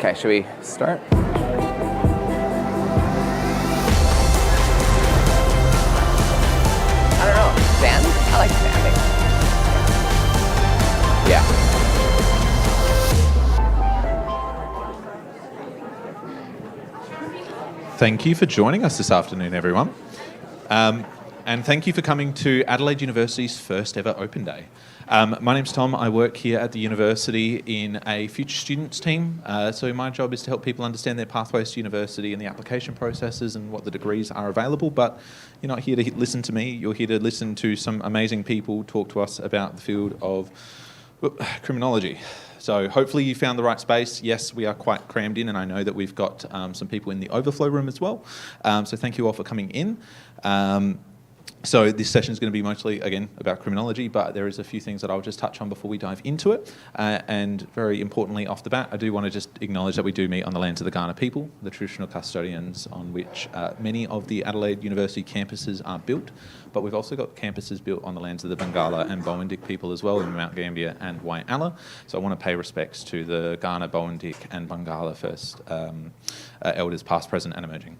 Okay, should we start? I don't know. Sand? I like sanding. Yeah. Thank you for joining us this afternoon, everyone. And thank you for coming to Adelaide University's first ever Open Day. My name's Tom. I work here at the university in a future students team. So my job is to help people understand their pathways to university and the application processes and what the degrees are available. But you're not here to listen to me. You're here to listen to some amazing people talk to us about the field of criminology. So hopefully you found the right space. Yes, we are quite crammed in, and I know that we've got some people in the overflow room as well. So thank you all for coming in. So this session is going to be mostly, again, about criminology, but there is a few things that I'll just touch on before we dive into it. And very importantly, off the bat, I do want to just acknowledge that we do meet on the lands of the Kaurna people, the traditional custodians on which many of the Adelaide University campuses are built. But we've also got campuses built on the lands of the Bangala and Bowendick people as well in Mount Gambier and Waialla. So I want to pay respects to the Kaurna, Bowendick and Bangala first elders, past, present and emerging.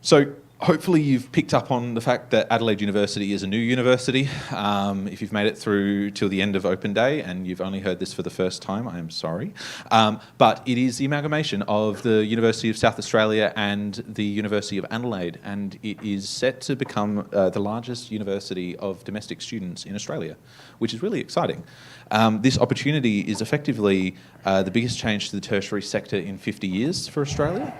So hopefully you've picked up on the fact that Adelaide University is a new university. If you've made it through till the end of Open Day and you've only heard this for the first time, I am sorry. But it is the amalgamation of the University of South Australia and the University of Adelaide, and it is set to become the largest university of domestic students in Australia, which is really exciting. This opportunity is effectively the biggest change to the tertiary sector in 50 years for Australia,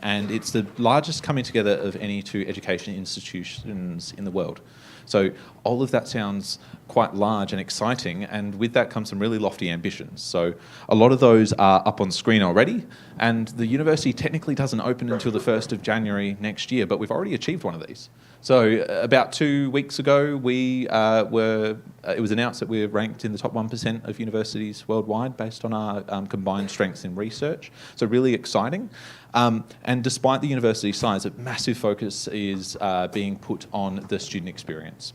and it's the largest coming together of any two education institutions in the world. So all of that sounds quite large and exciting, and with that comes some really lofty ambitions. So a lot of those are up on screen already, and the university technically doesn't open until the 1st of January next year, but we've already achieved one of these. So about 2 weeks ago, it was announced that we're ranked in the top 1% of universities worldwide based on our combined strengths in research. So really exciting. And despite the university size, a massive focus is being put on the student experience.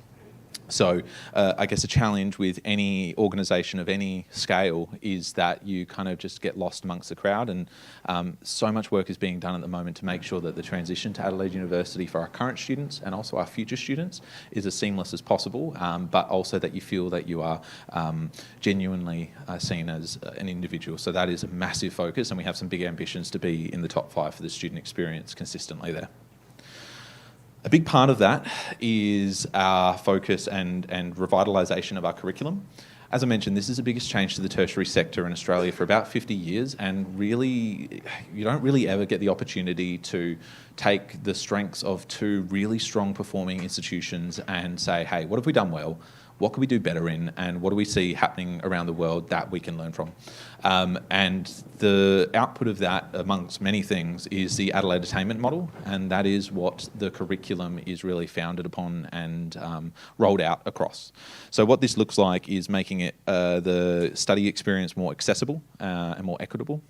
So I guess a challenge with any organisation of any scale is that you kind of just get lost amongst the crowd, and so much work is being done at the moment to make sure that the transition to Adelaide University for our current students and also our future students is as seamless as possible, but also that you feel that you are genuinely seen as an individual. So that is a massive focus, and we have some big ambitions to be in the top 5 for the student experience consistently there. A big part of that is our focus and revitalisation of our curriculum. As I mentioned, this is the biggest change to the tertiary sector in Australia for about 50 years, and really, you don't really ever get the opportunity to take the strengths of two really strong performing institutions and say, hey, what have we done well? What could we do better in, and what do we see happening around the world that we can learn from? And the output of that, amongst many things, is the Adelaide attainment model, and that is what the curriculum is really founded upon and rolled out across. So what this looks like is making it the study experience more accessible and more equitable,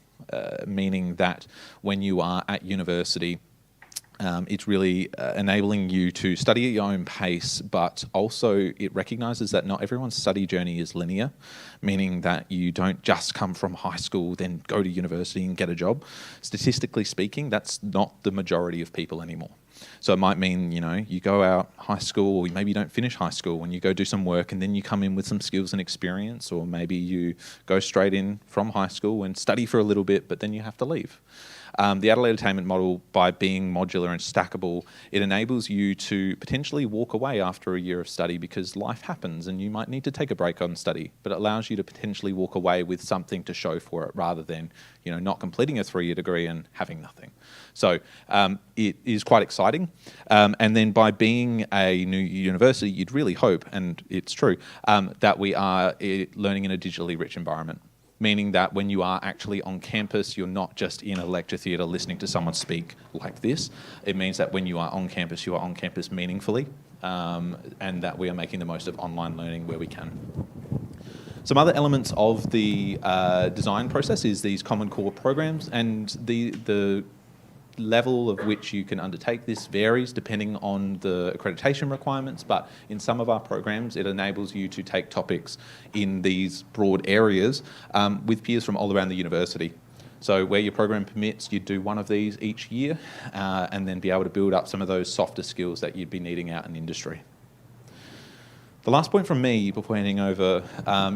meaning that when you are at university, it's really enabling you to study at your own pace, but also it recognises that not everyone's study journey is linear, meaning that you don't just come from high school, then go to university and get a job. Statistically speaking, that's not the majority of people anymore. So it might mean, you go out high school, or maybe you don't finish high school, and you go do some work, and then you come in with some skills and experience, or maybe you go straight in from high school and study for a little bit, but then you have to leave. The Adelaide attainment model, by being modular and stackable, it enables you to potentially walk away after a year of study because life happens and you might need to take a break on study, but it allows you to potentially walk away with something to show for it rather than, not completing a 3-year degree and having nothing. So it is quite exciting. And then by being a new university, you'd really hope, and it's true, that we are learning in a digitally rich environment. Meaning that when you are actually on campus, you're not just in a lecture theatre listening to someone speak like this. It means that when you are on campus meaningfully, and that we are making the most of online learning where we can. Some other elements of the design process is these Common Core programs, and the level of which you can undertake this varies depending on the accreditation requirements, but in some of our programs it enables you to take topics in these broad areas with peers from all around the university. So where your program permits, you do one of these each year and then be able to build up some of those softer skills that you'd be needing out in industry. The last point from me before handing over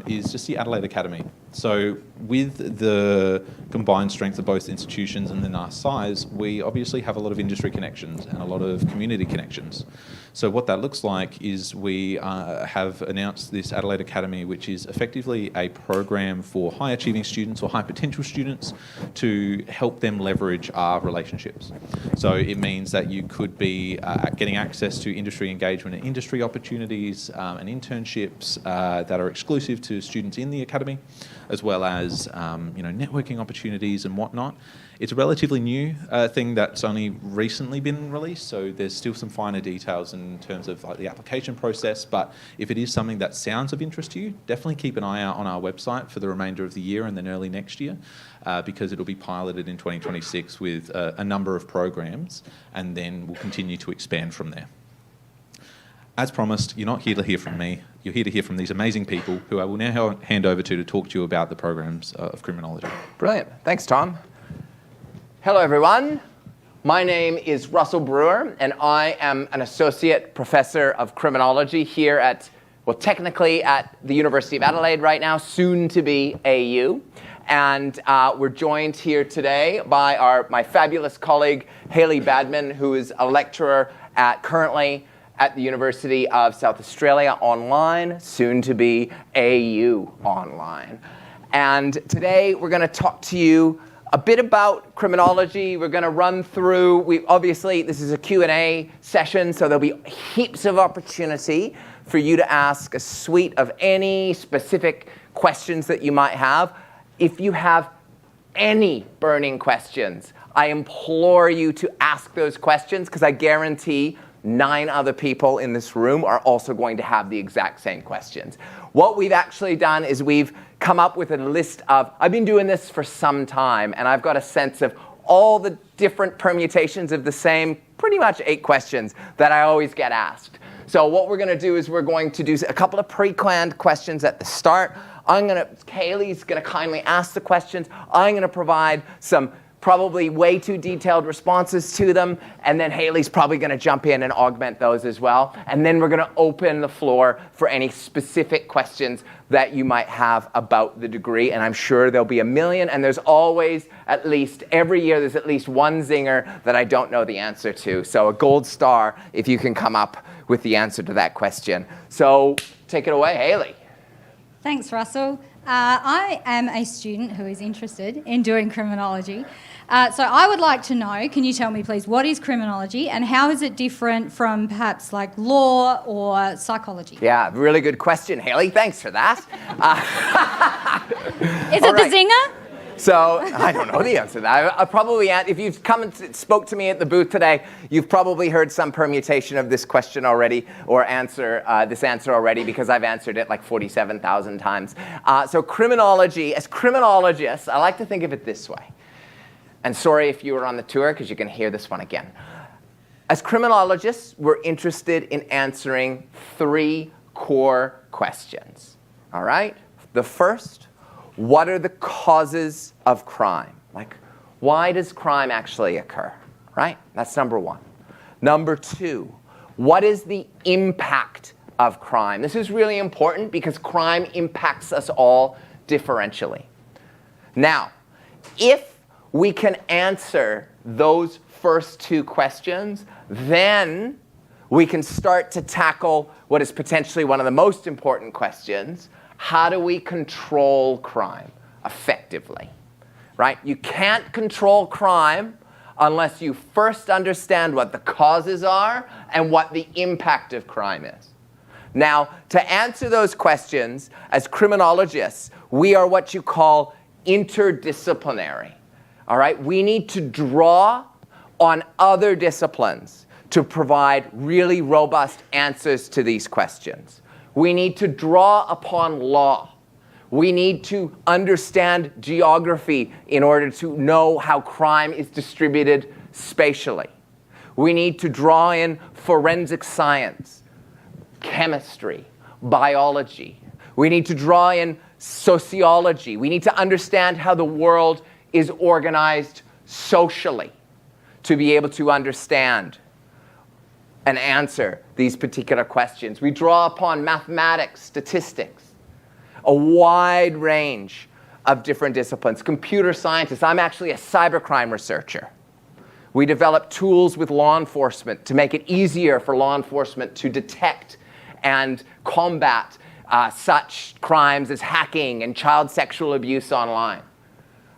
is just the Adelaide Academy. So with the combined strength of both institutions and then our size, we obviously have a lot of industry connections and a lot of community connections. So what that looks like is we have announced this Adelaide Academy, which is effectively a program for high achieving students or high potential students to help them leverage our relationships. So it means that you could be getting access to industry engagement and industry opportunities and internships that are exclusive to students in the academy, as well as networking opportunities and whatnot. It's a relatively new thing that's only recently been released, so there's still some finer details in terms of the application process, but if it is something that sounds of interest to you, definitely keep an eye out on our website for the remainder of the year and then early next year, because it'll be piloted in 2026 with a number of programs, and then we'll continue to expand from there. As promised, you're not here to hear from me. You're here to hear from these amazing people who I will now hand over to talk to you about the programs of criminology. Brilliant. Thanks, Tom. Hello, everyone. My name is Russell Brewer, and I am an associate professor of criminology here at, technically at the University of Adelaide right now, soon to be AU. And we're joined here today by my fabulous colleague, Hayley Badman, who is a lecturer currently at the University of South Australia Online, soon to be AU Online. And today we're going to talk to you a bit about criminology. We're going to run through, obviously this is a Q&A session, so there'll be heaps of opportunity for you to ask a suite of any specific questions that you might have. If you have any burning questions, I implore you to ask those questions, because I guarantee 9 other people in this room are also going to have the exact same questions. What we've actually done is we've come up with a list of, I've been doing this for some time, and I've got a sense of all the different permutations of the same, pretty much 8 questions that I always get asked. So what we're going to do is we're going to do a couple of pre-planned questions at the start. Kaylee's going to kindly ask the questions. I'm going to provide some probably way too detailed responses to them, and then Hayley's probably going to jump in and augment those as well. And then we're going to open the floor for any specific questions that you might have about the degree, and I'm sure there'll be a million, and there's always every year there's at least one zinger that I don't know the answer to. So a gold star if you can come up with the answer to that question. So take it away, Hayley. Thanks, Russell. I am a student who is interested in doing criminology. So I would like to know, can you tell me please, what is criminology and how is it different from perhaps like law or psychology? Yeah, really good question, Hayley. Thanks for that. Is it the zinger? So I don't know the answer to that. I probably, if you've come and spoke to me at the booth today, you've probably heard some permutation of this question already, or this answer already, because I've answered it like 47,000 times. So criminology, as criminologists, I like to think of it this way. And sorry if you were on the tour, because you can hear this one again. As criminologists, we're interested in answering 3 core questions. All right? The first, what are the causes of crime? Like, why does crime actually occur? Right? That's number 1. Number 2, what is the impact of crime? This is really important because crime impacts us all differentially. Now, if we can answer those first 2 questions, then we can start to tackle what is potentially one of the most important questions. How do we control crime effectively? Right? You can't control crime unless you first understand what the causes are and what the impact of crime is. Now, to answer those questions, as criminologists, we are what you call interdisciplinary. All right? We need to draw on other disciplines to provide really robust answers to these questions. We need to draw upon law. We need to understand geography in order to know how crime is distributed spatially. We need to draw in forensic science, chemistry, biology. We need to draw in sociology. We need to understand how the world is organized socially to be able to understand and answer these particular questions. We draw upon mathematics, statistics, a wide range of different disciplines. Computer scientists. I'm actually a cybercrime researcher. We develop tools with law enforcement to make it easier for law enforcement to detect and combat such crimes as hacking and child sexual abuse online.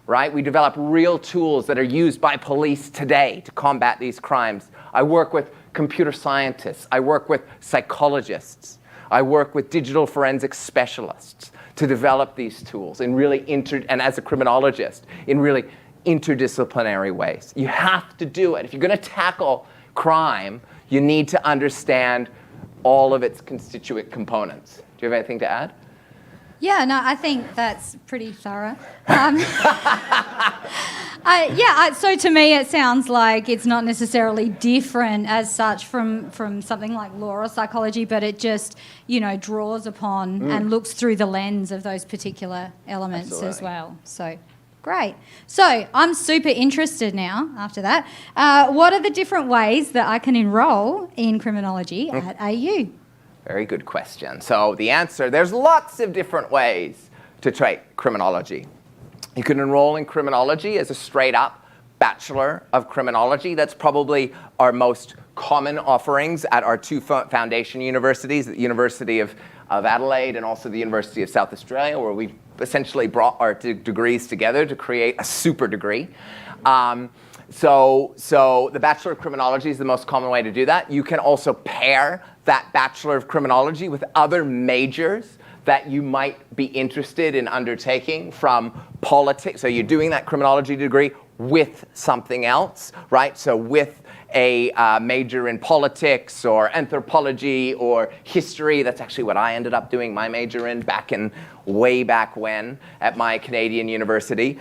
Right? We develop real tools that are used by police today to combat these crimes. I work with computer scientists. I work with psychologists. I work with digital forensic specialists to develop these tools in really and as a criminologist, in really interdisciplinary ways. You have to do it. If you're going to tackle crime, you need to understand all of its constituent components. Do you have anything to add? Yeah, no, I think that's pretty thorough. So to me it sounds like it's not necessarily different as such from something like law or psychology, but it just, draws upon and looks through the lens of those particular elements as well. So great. So I'm super interested now, after that. What are the different ways that I can enrol in criminology at AU? Very good question. So the answer, there's lots of different ways to take criminology. You can enroll in criminology as a straight up Bachelor of Criminology. That's probably our most common offerings at our two foundation universities, the University of Adelaide and also the University of South Australia, where we essentially brought our degrees together to create a super degree. So the Bachelor of Criminology is the most common way to do that. You can also pair that Bachelor of Criminology with other majors that you might be interested in undertaking from politics. So you're doing that criminology degree with something else, right? So with a major in politics or anthropology or history. That's actually what I ended up doing my major in way back when at my Canadian university.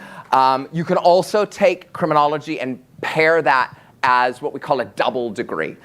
You can also take criminology and pair that as what we call a double degree,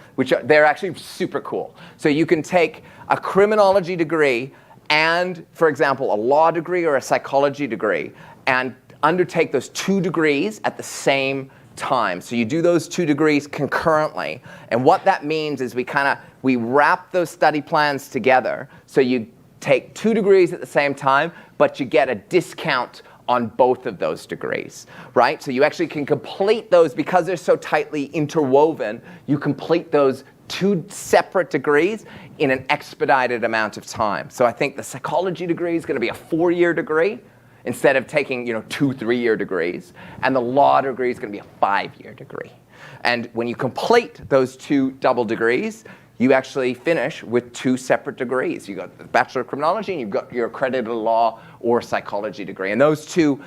they're actually super cool. So you can take a criminology degree and, for example, a law degree or a psychology degree and undertake those two degrees at the same time. So you do those two degrees concurrently. And what that means is we wrap those study plans together. So you take two degrees at the same time, but you get a discount on both of those degrees, right? So you actually can complete those because they're so tightly interwoven. You complete those two separate degrees in an expedited amount of time. So I think the psychology degree is going to be a 4-year degree instead of taking 2 3-year degrees, and the law degree is going to be a 5-year degree. And when you complete those two double degrees, you actually finish with 2 separate degrees. You got the Bachelor of Criminology and you've got your accredited law or psychology degree. And those two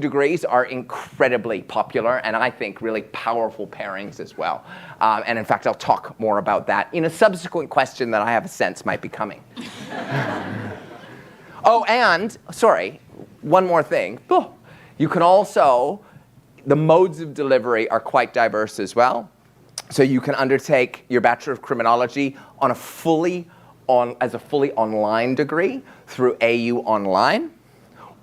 degrees are incredibly popular and I think really powerful pairings as well. And in fact, I'll talk more about that in a subsequent question that I have a sense might be coming. Oh, and, sorry, one more thing. You can also, the modes of delivery are quite diverse as well. So you can undertake your Bachelor of Criminology as a fully online degree through AU Online,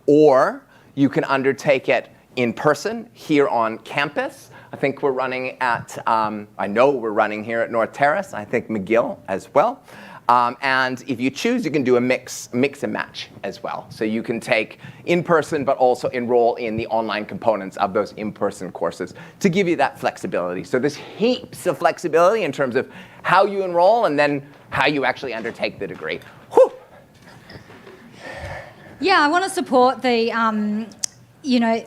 or you can undertake it in person here on campus. I think we're running I know we're running here at North Terrace. I think McGill as well. And if you choose, you can do a mix and match as well. So you can take in person, but also enroll in the online components of those in-person courses to give you that flexibility. So there's heaps of flexibility in terms of how you enroll and then how you actually undertake the degree. Whew. Yeah, I want to support the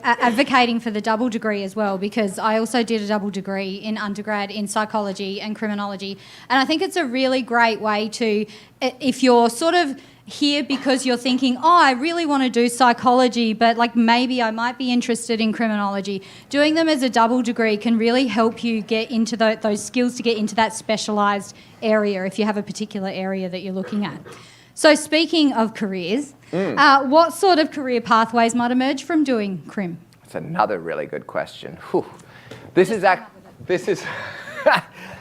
advocating for the double degree as well, because I also did a double degree in undergrad in psychology and criminology. And I think it's a really great way to, if you're sort of here because you're thinking, I really want to do psychology, but maybe I might be interested in criminology, doing them as a double degree can really help you get into those skills to get into that specialised area if you have a particular area that you're looking at. So speaking of careers, what sort of career pathways might emerge from doing crim? That's another really good question. Whew. This is actually... This is,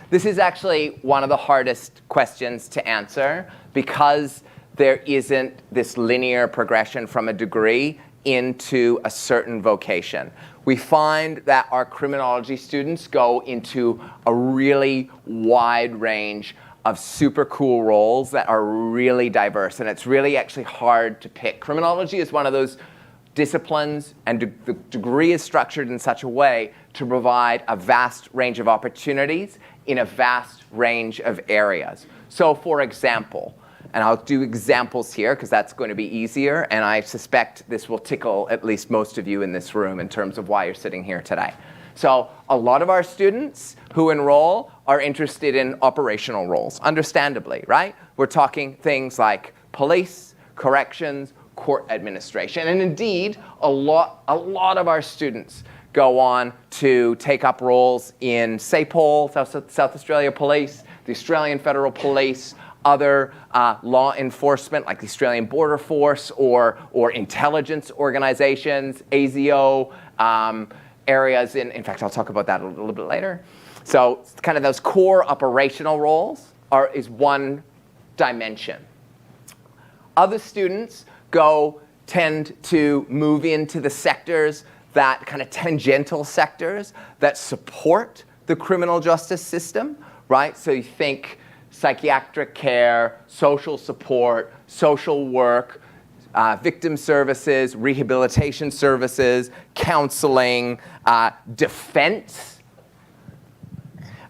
this is actually one of the hardest questions to answer because there isn't this linear progression from a degree into a certain vocation. We find that our criminology students go into a really wide range of super cool roles that are really diverse, and it's really actually hard to pick. Criminology is one of those disciplines, and the degree is structured in such a way to provide a vast range of opportunities in a vast range of areas. So for example, and I'll do examples here because that's going to be easier, and I suspect this will tickle at least most of you in this room in terms of why you're sitting here today. So a lot of our students who enroll are interested in operational roles, understandably, right? We're talking things like police, corrections, court administration. And indeed, a lot of our students go on to take up roles in SAPOL, South Australia Police, the Australian Federal Police, other law enforcement like the Australian Border Force or intelligence organizations, ASIO, areas in fact, I'll talk about that a little bit later. So kind of those core operational roles is one dimension. Other students tend to move into the sectors, that kind of tangential sectors that support the criminal justice system, right? So you think psychiatric care, social support, social work, victim services, rehabilitation services, counseling, defense.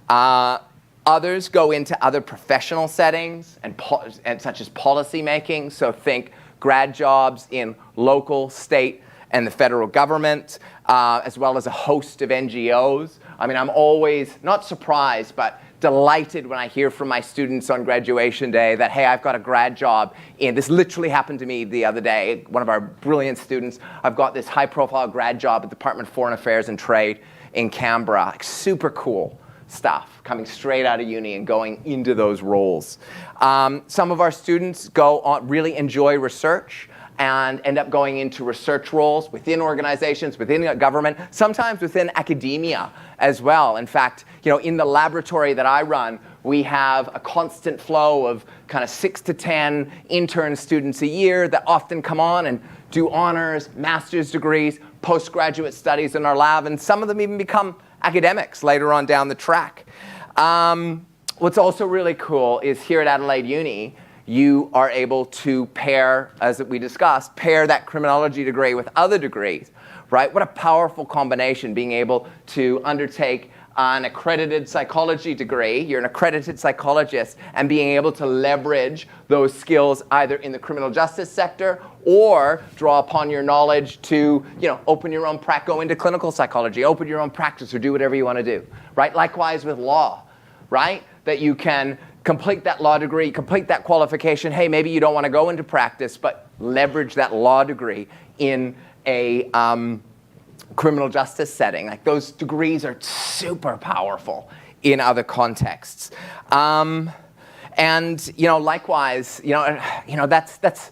Others go into other professional settings and such as policy making. So think grad jobs in local, state, and the federal government, as well as a host of NGOs. I mean, I'm always not surprised, but delighted when I hear from my students on graduation day that, hey, I've got a grad job in, this literally happened to me the other day, one of our brilliant students, I've got this high-profile grad job at the Department of Foreign Affairs and Trade in Canberra. Like, super cool stuff, coming straight out of uni and going into those roles. Some of our students really enjoy research and end up going into research roles within organizations, within government, sometimes within academia as well. In fact, in the laboratory that I run, we have a constant flow of kind of 6 to 10 intern students a year that often come on and do honors, master's degrees, postgraduate studies in our lab, and some of them even become academics later on down the track. What's also really cool is here at Adelaide Uni, you are able to pair, as we discussed, pair that criminology degree with other degrees, right? What a powerful combination, being able to undertake an accredited psychology degree, you're an accredited psychologist, and being able to leverage those skills either in the criminal justice sector or draw upon your knowledge to, open your own practice, go into clinical psychology, open your own practice, or do whatever you want to do, right? Likewise with law, right? That you can complete that law degree, complete that qualification. Hey, maybe you don't want to go into practice, but leverage that law degree in a criminal justice setting. Like, those degrees are super powerful in other contexts. And likewise, that's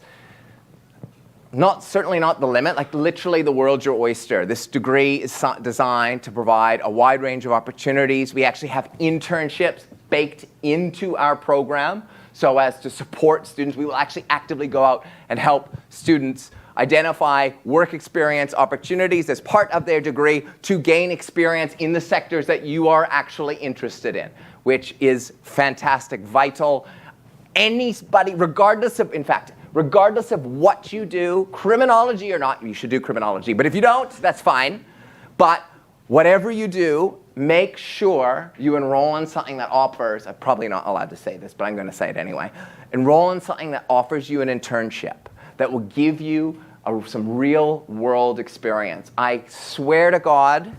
certainly not the limit. Like, literally, the world's your oyster. This degree is designed to provide a wide range of opportunities. We actually have internships baked into our program so as to support students. We will actually actively go out and help students identify work experience opportunities as part of their degree to gain experience in the sectors that you are actually interested in, which is fantastic, vital. Anybody, regardless of what you do, criminology or not, you should do criminology. But if you don't, that's fine. But whatever you do, make sure you enroll in something that offers, I'm probably not allowed to say this, but I'm going to say it anyway. Enroll in something that offers you an internship, that will give you some real world experience. I swear to God,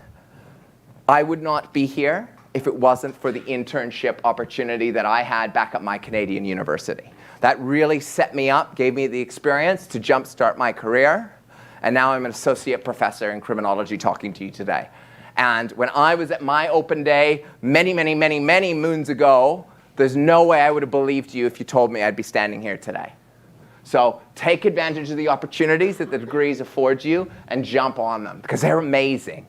I would not be here if it wasn't for the internship opportunity that I had back at my Canadian university. That really set me up, gave me the experience to jumpstart my career, and now I'm an associate professor in criminology talking to you today. And when I was at my open day many, many, many, many moons ago, there's no way I would have believed you if you told me I'd be standing here today. So take advantage of the opportunities that the degrees afford you and jump on them, because they're amazing.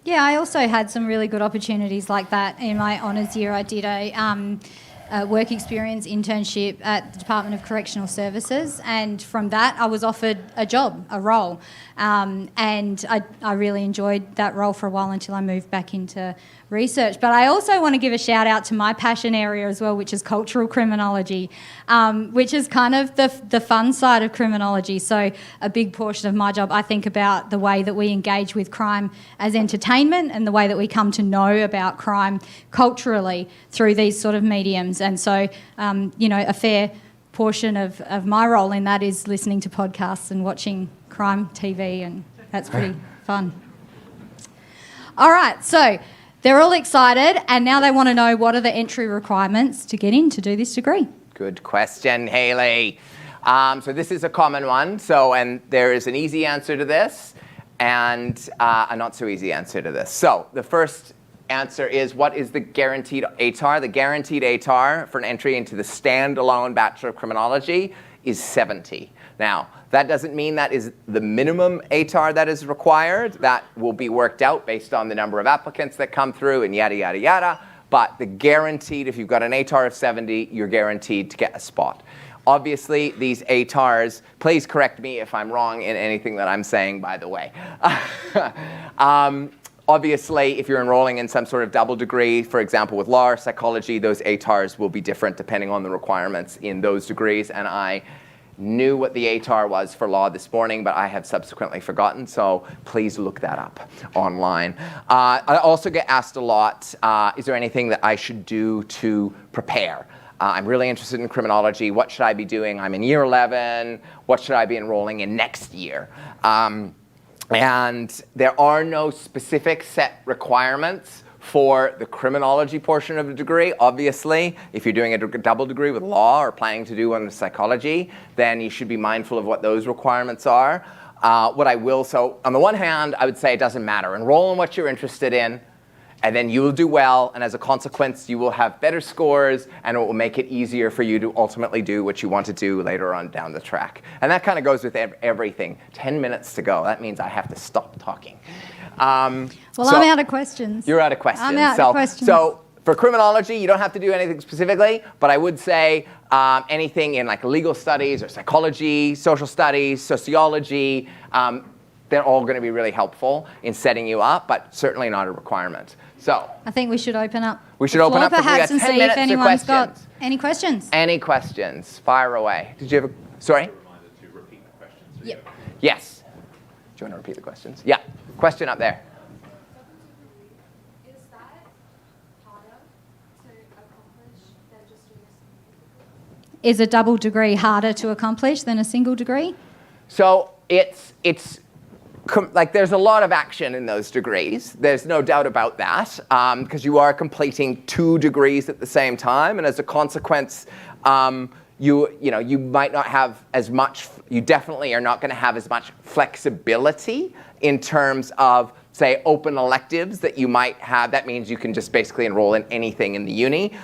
Yeah, I also had some really good opportunities like that in my honours year. I did a work experience internship at the Department of Correctional Services, and from that I was offered a job, a role, and I really enjoyed that role for a while until I moved back into research. But I also want to give a shout out to my passion area as well, which is cultural criminology, which is kind of the fun side of criminology. So a big portion of my job, I think about the way that we engage with crime as entertainment and the way that we come to know about crime culturally through these sort of mediums. And so, a fair portion of my role in that is listening to podcasts and watching crime TV, and that's pretty fun. All right, so they're all excited, and now they want to know what are the entry requirements to get in to do this degree. Good question, Hayley. So this is a common one. And there is an easy answer to this and a not so easy answer to this. So the first answer is, what is the guaranteed ATAR? The guaranteed ATAR for an entry into the standalone Bachelor of Criminology is 70. Now, that doesn't mean that is the minimum ATAR that is required. That will be worked out based on the number of applicants that come through and yada, yada, yada. But the guaranteed, if you've got an ATAR of 70, you're guaranteed to get a spot. Obviously, these ATARs, please correct me if I'm wrong in anything that I'm saying, by the way. Obviously, if you're enrolling in some sort of double degree, for example, with law or psychology, those ATARs will be different depending on the requirements in those degrees. And I knew what the ATAR was for law this morning, but I have subsequently forgotten, so please look that up online. I also get asked a lot, is there anything that I should do to prepare? I'm really interested in criminology. What should I be doing? I'm in year 11. What should I be enrolling in next year? And there are no specific set requirements for the criminology portion of the degree. Obviously, if you're doing a double degree with law or planning to do one with psychology, then you should be mindful of what those requirements are. So on the one hand, I would say it doesn't matter. Enroll in what you're interested in, and then you will do well, and as a consequence, you will have better scores, and it will make it easier for you to ultimately do what you want to do later on down the track. And that kind of goes with everything. 10 minutes to go. That means I have to stop talking. I'm out of questions. You're out of questions. I'm out of questions. So for criminology, you don't have to do anything specifically, but I would say anything in like legal studies or psychology, social studies, sociology, they're all going to be really helpful in setting you up, but certainly not a requirement. So I think we should open up. We should open up perhaps and see if anyone's got any questions. Any questions? Fire away. Did you have a, sorry? Reminder to repeat the questions. Yep. Yes. Do you want to repeat the questions? Yeah. Question up there. Is that harder to accomplish than just doing a single degree? Is a double degree harder to accomplish than a single degree? So it's like there's a lot of action in those degrees. There's no doubt about that, because you are completing 2 degrees at the same time, and as a consequence, you might not have as much. You definitely are not going to have as much flexibility in terms of, say, open electives that you might have. That means you can just basically enroll in anything in the uni.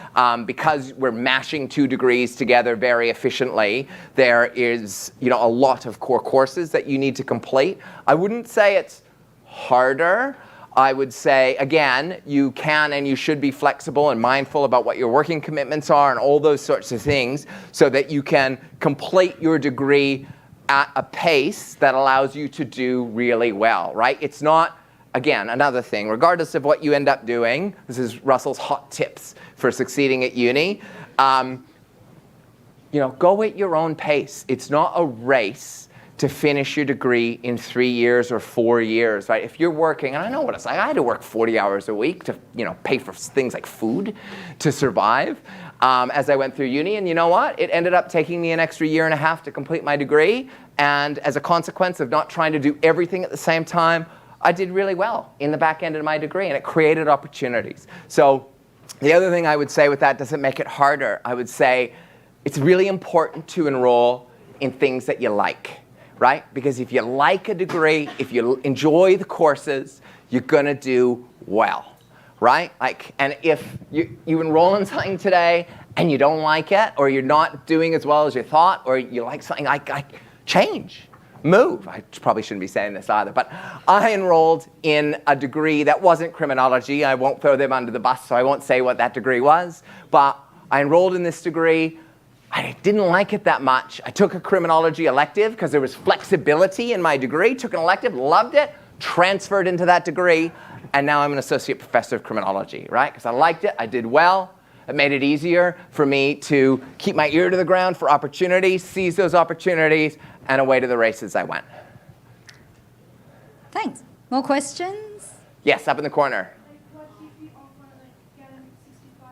Because we're mashing 2 degrees together very efficiently, there is a lot of core courses that you need to complete. I wouldn't say it's harder. I would say, again, you can and you should be flexible and mindful about what your working commitments are and all those sorts of things so that you can complete your degree at a pace that allows you to do really well, right? It's not, again, another thing, regardless of what you end up doing, this is Russell's hot tips for succeeding at uni, go at your own pace. It's not a race to finish your degree in 3 years or 4 years, right? If you're working, and I know what it's like, I had to work 40 hours a week to, pay for things like food to survive as I went through uni. And you know what? It ended up taking me an extra 1.5 years to complete my degree. And as a consequence of not trying to do everything at the same time, I did really well in the back end of my degree, and it created opportunities. So the other thing I would say with that doesn't make it harder. I would say it's really important to enroll in things that you like, right? Because if you like a degree, if you enjoy the courses, you're going to do well, right? And if you enroll in something today and you don't like it, or you're not doing as well as you thought, or you like something, change. move. I probably shouldn't be saying this either, but I enrolled in a degree that wasn't criminology. I won't throw them under the bus, so I won't say what that degree was, but I enrolled in this degree. I didn't like it that much. I took a criminology elective because there was flexibility in my degree, took an elective, loved it, transferred into that degree, and now I'm an associate professor of criminology, right? Because I liked it, I did well. It made it easier for me to keep my ear to the ground for opportunities, seize those opportunities, and away to the races I went. Thanks. More questions? Yes, up in the corner. Like, what if we offer, like, get a 65%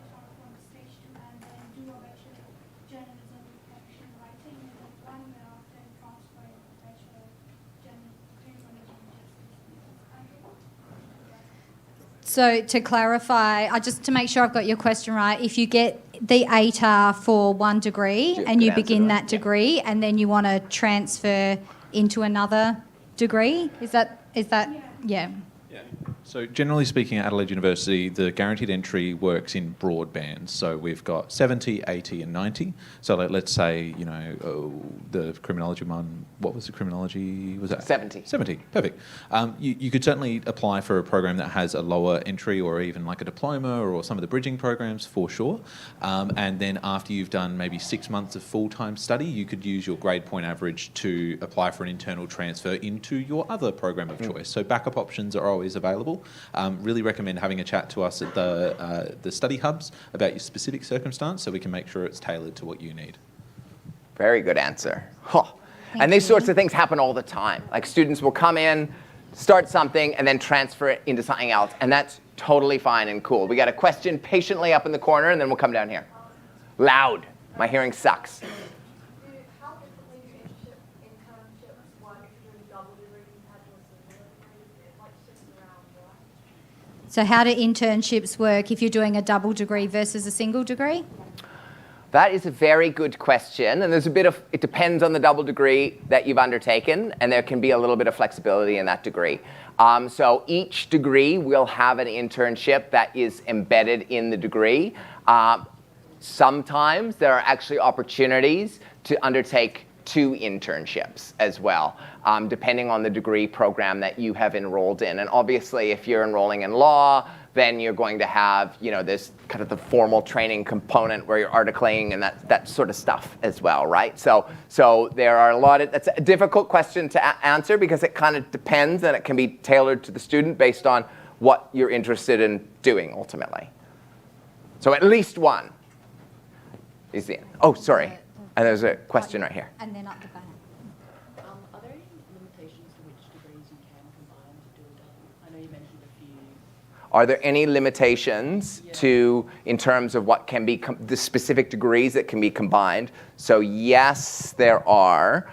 HR from stage 2 and then do a bachelor of journalism with fiction writing, and then 1 year after transfer a bachelor of criminology and justice? So to clarify, just to make sure I've got your question right, if you get the ATAR for one degree and you begin that degree and then you want to transfer into another degree, is that yeah. So generally speaking, at Adelaide University, the guaranteed entry works in broad bands. So we've got 70, 80 and 90. So let's say, the criminology one, what was the criminology? Was that 70. 70, perfect. You could certainly apply for a program that has a lower entry or even like a diploma or some of the bridging programs for sure. And then after you've done maybe 6 months of full-time study, you could use your grade point average to apply for an internal transfer into your other program of choice. So backup options are always available. Really recommend having a chat to us at the study hubs about your specific circumstance so we can make sure it's tailored to what you need. Very good answer. Huh. And these sorts of things happen all the time. Like students will come in, start something, and then transfer it into something else. And that's totally fine and cool. We got a question patiently up in the corner, and then we'll come down here. Loud. My hearing sucks. How differently do internships work if you're doing double degree compared to a single degree? It like shifts around, right? So how do internships work if you're doing a double degree versus a single degree? That is a very good question, and there's it depends on the double degree that you've undertaken, and there can be a little bit of flexibility in that degree. So each degree will have an internship that is embedded in the degree. Sometimes there are actually opportunities to undertake 2 internships as well, depending on the degree program that you have enrolled in. And obviously, if you're enrolling in law, then you're going to have, this kind of the formal training component where you're articling and that sort of stuff as well, right? So there are that's a difficult question to answer because it kind of depends and it can be tailored to the student based on what you're interested in doing ultimately. So at least one is the end. Oh, sorry. And there's a question right here. And then up the back. Are there any limitations to which degrees you can combine to do a double? I know you mentioned a few. Are there any limitations in terms of what can be the specific degrees that can be combined? So yes, there are.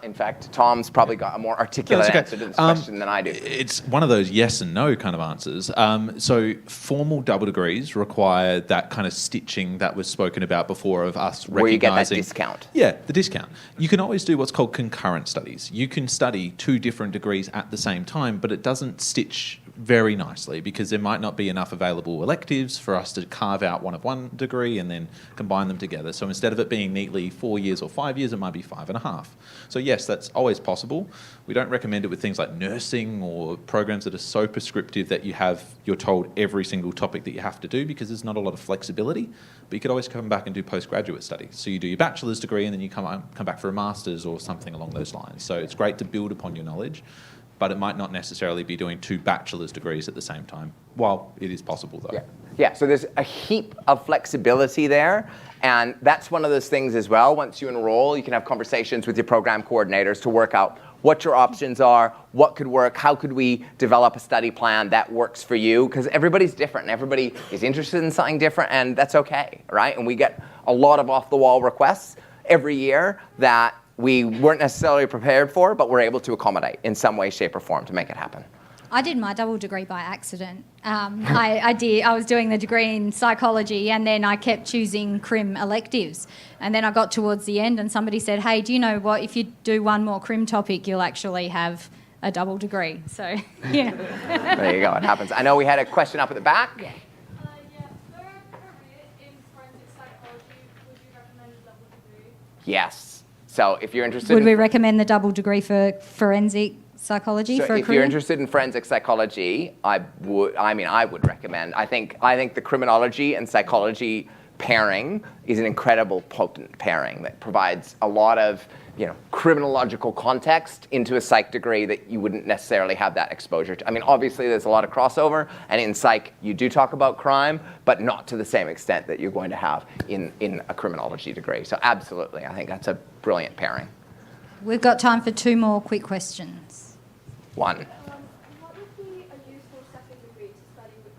In fact, Tom's probably got a more articulate answer to this question than I do. It's one of those yes and no kind of answers. So formal double degrees require that kind of stitching that was spoken about before of us recognising... Where you get that discount. Yeah, the discount. You can always do what's called concurrent studies. You can study 2 different degrees at the same time, but it doesn't stitch very nicely because there might not be enough available electives for us to carve out one degree and then combine them together. So instead of it being neatly 4 years or 5 years, it might be 5.5. So yes, that's always possible. We don't recommend it with things like nursing or programs that are so prescriptive that you're told every single topic that you have to do because there's not a lot of flexibility. But you could always come back and do postgraduate studies. So you do your bachelor's degree and then you come back for a master's or something along those lines. So it's great to build upon your knowledge, but it might not necessarily be doing 2 bachelor's degrees at the same time. Well, it is possible though. Yeah, so there's a heap of flexibility there, and that's one of those things as well. Once you enroll, you can have conversations with your program coordinators to work out what your options are, what could work, how could we develop a study plan that works for you, because everybody's different and everybody is interested in something different, and that's okay, right? And we get a lot of off-the-wall requests every year that we weren't necessarily prepared for, but we're able to accommodate in some way, shape, or form to make it happen. I did my double degree by accident. I was doing the degree in psychology and then I kept choosing crim electives. And then I got towards the end and somebody said, hey, do you know what, if you do one more crim topic, you'll actually have a double degree. So, yeah. There you go, it happens. I know we had a question up at the back. Yeah. For a career in forensic psychology, would you recommend a double degree? Yes. So if you're interested Would in we recommend the double degree for forensic psychology So for a if career? you're interested in forensic psychology, I would recommend. I think the criminology and psychology pairing is an incredible potent pairing that provides a lot of criminological context into a psych degree that you wouldn't necessarily have that exposure to. I mean, obviously there's a lot of crossover, and in psych you do talk about crime, but not to the same extent that you're going to have in a criminology degree. So absolutely, I think that's a brilliant pairing. We've got time for 2 more quick questions. One. What would be a useful second degree to study with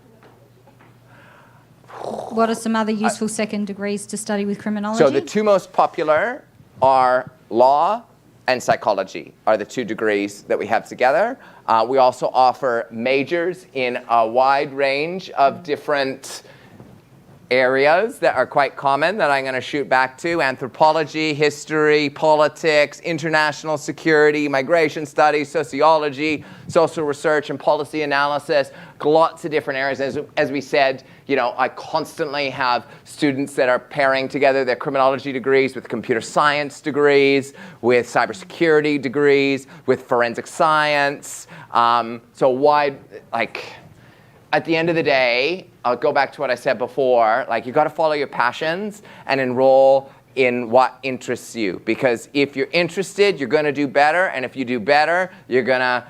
criminology? What are some other useful second degrees to study with criminology? So the 2 most popular are law and psychology are the 2 degrees that we have together. We also offer majors in a wide range of different areas that are quite common that I'm going to shoot back to: anthropology, history, politics, international security, migration studies, sociology, social research, and policy analysis. Lots of different areas. As we said, I constantly have students that are pairing together their criminology degrees with computer science degrees, with cybersecurity degrees, with forensic science. So wide, at the end of the day, I'll go back to what I said before, you got to follow your passions and enroll in what interests you. Because if you're interested, you're going to do better. And if you do better, you're going to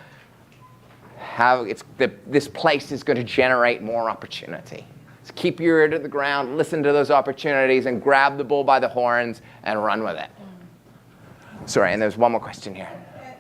this place is going to generate more opportunity. So keep your ear to the ground, listen to those opportunities, and grab the bull by the horns and run with it. Sorry, and there's one more question here.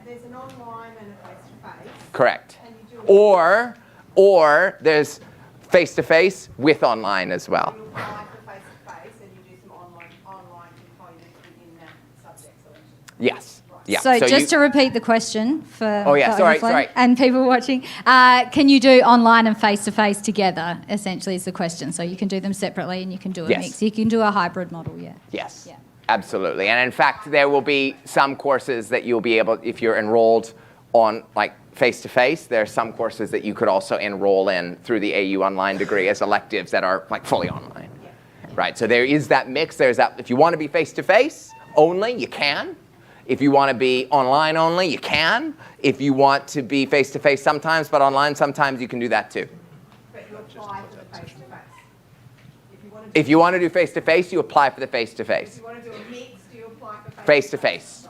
There's an online and a face-to-face. Correct. And you do Or there's face-to-face with online as well. You apply for face-to-face and you do some online components within that subject selection. Yes. Yeah. So just to repeat the question for sorry. and people watching, can you do online and face-to-face together, essentially is the question. So you can do them separately and you can do a mix. You can do a hybrid model, yeah. Yes, Yeah. absolutely. And in fact, there will be some courses that you'll be able, if you're enrolled on face-to-face, there are some courses that you could also enroll in through the AU online degree as electives that are fully online. Yeah. Right, so there is that mix. There's that. If you want to be face-to-face only, you can. If you want to be online only, you can. If you want to be face-to-face sometimes, but online sometimes, you can do that too. But you apply for the face-to-face. If you want to do face-to-face, you apply for the face-to-face. If you want to do a mix, do you apply for Face-to-face.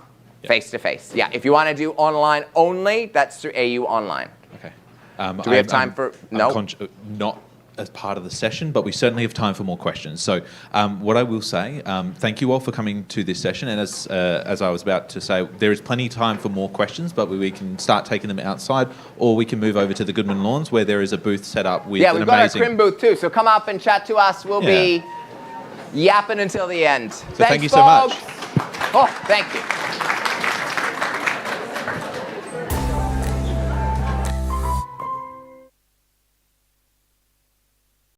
Face-to-face. Yeah. If you want to do online only, that's through AU Online. Okay. Do we have time for no? Not as part of the session, but we certainly have time for more questions. So what I will say, thank you all for coming to this session. And as I was about to say, there is plenty of time for more questions, but we can start taking them outside, or we can move over to the Goodman Lawns, where there is a booth set up with an amazing... Yeah, we've got our crim booth too, so come up and chat to us. We'll be yapping until the end. So thank you so much. Oh, thank you.